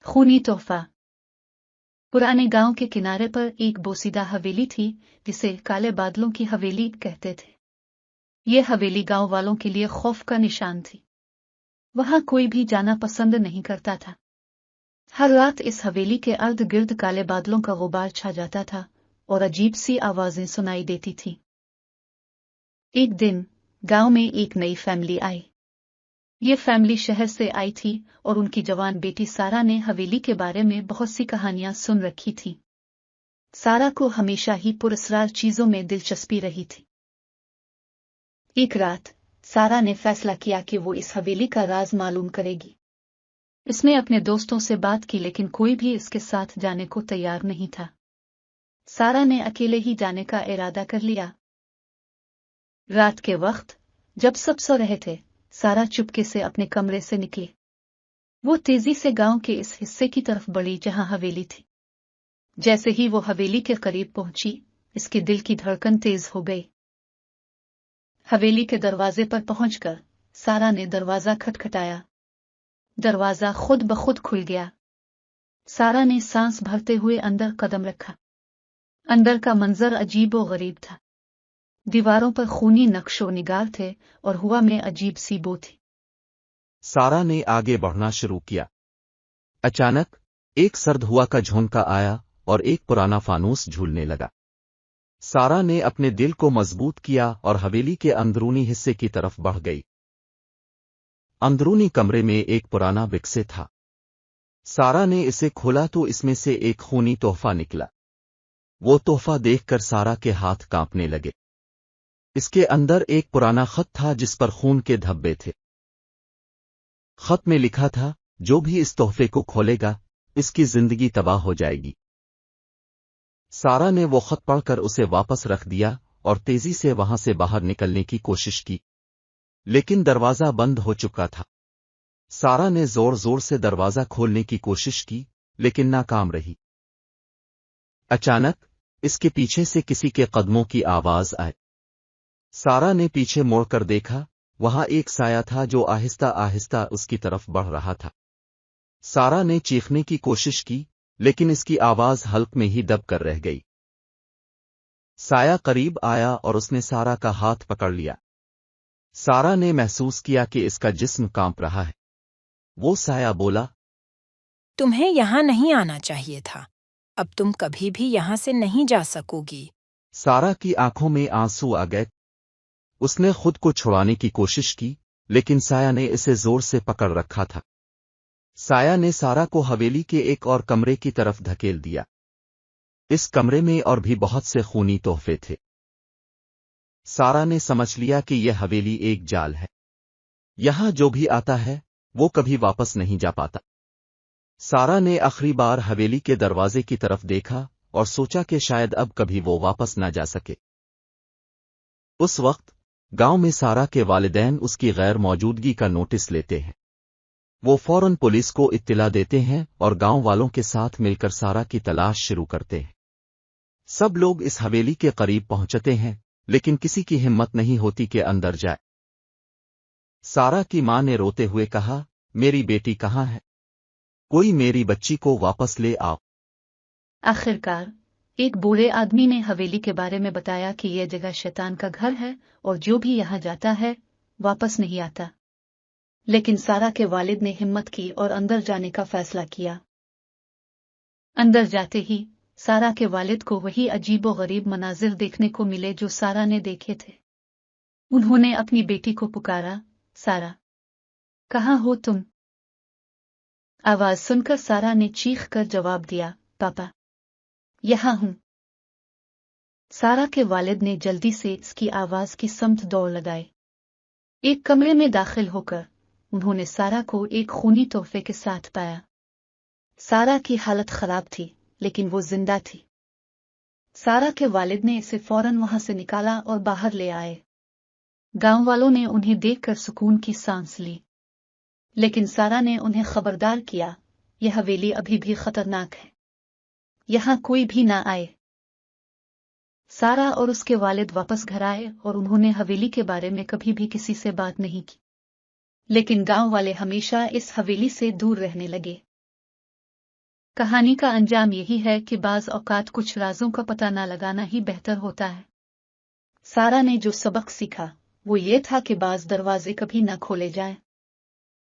खूनी तोहफा। पुराने गांव के किनारे पर एक बोसीदा हवेली थी जिसे काले बादलों की हवेली कहते थे। ये हवेली गांव वालों के लिए खौफ का निशान थी। वहां कोई भी जाना पसंद नहीं करता था। हर रात इस हवेली के अर्द गिर्द काले बादलों का गुबार छा जाता था और अजीब सी आवाजें सुनाई देती थी। एक दिन गांव में एक नई फैमिली आई। ये फैमिली शहर से आई थी और उनकी जवान बेटी सारा ने हवेली के बारे में बहुत सी कहानियां सुन रखी थी। सारा को हमेशा ही पुरस्कार चीजों में दिलचस्पी रही थी। एक रात सारा ने फैसला किया कि वो इस हवेली का राज मालूम करेगी। इसने अपने दोस्तों से बात की लेकिन कोई भी इसके साथ जाने को तैयार नहीं था। सारा ने अकेले ही जाने का इरादा कर लिया। रात के वक्त जब सब सो रहे थे, सारा चुपके से अपने कमरे से निकली। वो तेजी से गांव के इस हिस्से की तरफ बढ़ी जहां हवेली थी। जैसे ही वो हवेली के करीब पहुंची, इसके दिल की धड़कन तेज हो गई। हवेली के दरवाजे पर पहुंचकर सारा ने दरवाजा खटखटाया। दरवाजा खुद ब खुद खुल गया। सारा ने सांस भरते हुए अंदर कदम रखा। अंदर का मंजर अजीबो गरीब था। दीवारों पर खूनी नक्शो निगार थे और हवा में अजीब सी बू थी। सारा ने आगे बढ़ना शुरू किया। अचानक एक सर्द हवा का झोंका आया और एक पुराना फानूस झूलने लगा। सारा ने अपने दिल को मजबूत किया और हवेली के अंदरूनी हिस्से की तरफ बढ़ गई। अंदरूनी कमरे में एक पुराना बिक्से था। सारा ने इसे खोला तो इसमें से एक खूनी तोहफा निकला। वो तोहफा देखकर सारा के हाथ कांपने लगे। इसके अंदर एक पुराना खत था जिस पर खून के धब्बे थे। खत में लिखा था, जो भी इस तोहफे को खोलेगा, इसकी जिंदगी तबाह हो जाएगी। सारा ने वो खत पढ़कर उसे वापस रख दिया और तेजी से वहां से बाहर निकलने की कोशिश की, लेकिन दरवाजा बंद हो चुका था। सारा ने जोर जोर से दरवाजा खोलने की कोशिश की, लेकिन नाकाम रही। अचानक इसके पीछे से किसी के कदमों की आवाज आई। सारा ने पीछे मुड़कर देखा, वहां एक साया था जो आहिस्ता आहिस्ता उसकी तरफ बढ़ रहा था। सारा ने चीखने की कोशिश की, लेकिन इसकी आवाज हल्क में ही दब कर रह गई। साया करीब आया और उसने सारा का हाथ पकड़ लिया। सारा ने महसूस किया कि इसका जिस्म कांप रहा है। वो साया बोला, तुम्हें यहाँ नहीं आना चाहिए था। अब तुम कभी भी यहाँ से नहीं जा सकोगी। सारा की आंखों में आंसू आ गए। उसने खुद को छुड़ाने की कोशिश की, लेकिन साया ने इसे जोर से पकड़ रखा था। साया ने सारा को हवेली के एक और कमरे की तरफ धकेल दिया। इस कमरे में और भी बहुत से खूनी तोहफे थे। सारा ने समझ लिया कि यह हवेली एक जाल है। यहां जो भी आता है वो कभी वापस नहीं जा पाता। सारा ने आखिरी बार हवेली के दरवाजे की तरफ देखा और सोचा कि शायद अब कभी वो वापस न जा सके। उस वक्त गांव में सारा के वालिदैन उसकी गैर मौजूदगी का नोटिस लेते हैं। वो फौरन पुलिस को इत्तिला देते हैं और गांव वालों के साथ मिलकर सारा की तलाश शुरू करते हैं। सब लोग इस हवेली के करीब पहुंचते हैं, लेकिन किसी की हिम्मत नहीं होती कि अंदर जाए। सारा की मां ने रोते हुए कहा, मेरी बेटी कहाँ है? कोई मेरी बच्ची को वापस ले आओ। आखिरकार एक बूढ़े आदमी ने हवेली के बारे में बताया कि यह जगह शैतान का घर है और जो भी यहाँ जाता है वापस नहीं आता। लेकिन सारा के वालिद ने हिम्मत की और अंदर जाने का फैसला किया। अंदर जाते ही सारा के वालिद को वही अजीबो गरीब मनाजिर देखने को मिले जो सारा ने देखे थे। उन्होंने अपनी बेटी को पुकारा, सारा, कहाँ हो तुम? आवाज सुनकर सारा ने चीख कर जवाब दिया, पापा, यहां हूं। सारा के वालिद ने जल्दी से इसकी आवाज की समत दौड़ लगाई। एक कमरे में दाखिल होकर उन्होंने सारा को एक खूनी तोहफे के साथ पाया। सारा की हालत खराब थी, लेकिन वो जिंदा थी। सारा के वालिद ने इसे फौरन वहां से निकाला और बाहर ले आए। गांव वालों ने उन्हें देखकर सुकून की सांस ली, लेकिन सारा ने उन्हें खबरदार किया, यह हवेली अभी भी खतरनाक है, यहां कोई भी ना आए। सारा और उसके वालिद वापस घर आए और उन्होंने हवेली के बारे में कभी भी किसी से बात नहीं की। लेकिन गांव वाले हमेशा इस हवेली से दूर रहने लगे। کہانی کا انجام یہی ہے کہ بعض اوقات کچھ رازوں کا پتہ نہ لگانا ہی بہتر ہوتا ہے۔ سارا نے جو سبق سیکھا وہ یہ تھا کہ بعض دروازے کبھی نہ کھولے جائیں۔